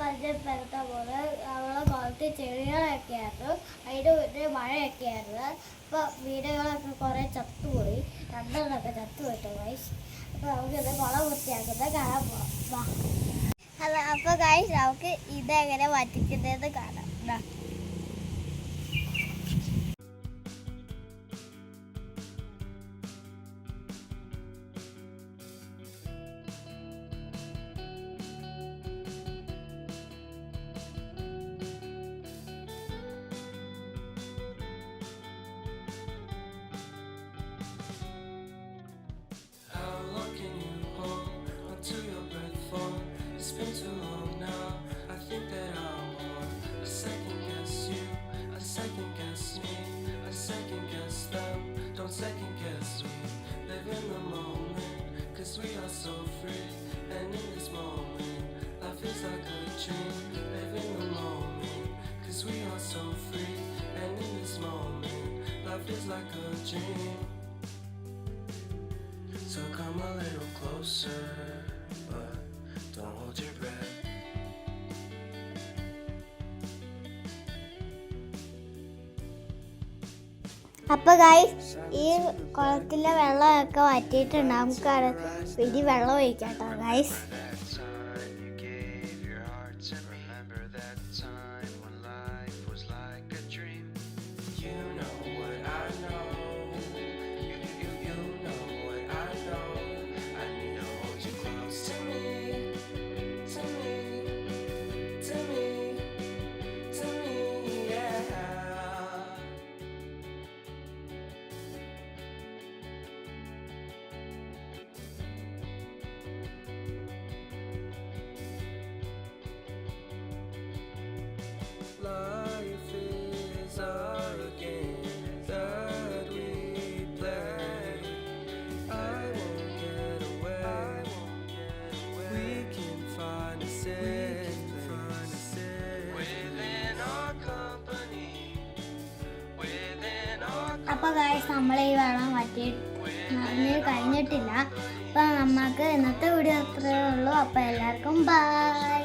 പരിചയപ്പെടുത്താൻ പോകുന്നത് നമ്മളെ കുറച്ച് ചെടികളൊക്കെ ആയിരുന്നു. അതിൻ്റെ മുന്നേ മഴയൊക്കെ ആയിരുന്നു. അപ്പോൾ വീടുകളൊക്കെ കുറേ ചത്തുപോയി, രണ്ടെണ്ണമൊക്കെ ചത്തുപോയിട്ട് ഗൈസ്. അപ്പോൾ നമുക്കിത് കുളം വൃത്തിയാക്കുന്നത് കാണാൻ പോകാം. അല്ല അപ്പോൾ ഗൈസ് നമുക്ക് ഇതെങ്ങനെ വറ്റിക്കുന്നതെന്ന് കാണാം. Second guess me, live in the moment, cause we are so free. And in this moment, life is like a dream. Live in the moment, cause we are so free. And in this moment, life is like a dream. So come a little closer, but don't hold your breath. അപ്പോൾ guys ഈ കുളത്തിലെ വെള്ളമൊക്കെ വറ്റിയിട്ടുണ്ട്. നമുക്കാണ് ഇനി വെള്ളം ഒഴിക്കാം കേട്ടോ guys. Life is a game that we play. I won't get away. We can find a safe within our company. അപ്പോൾ ഗൈസ് നമ്മൾ ഈ വെള്ളം വറ്റി നിറഞ്ഞ് കഴിഞ്ഞിട്ടില്ല. അപ്പോൾ നമുക്ക് ഇന്നത്തെ വീഡിയോ അത്രയേ ഉള്ളൂ. അപ്പോൾ എല്ലാവർക്കും ബൈ.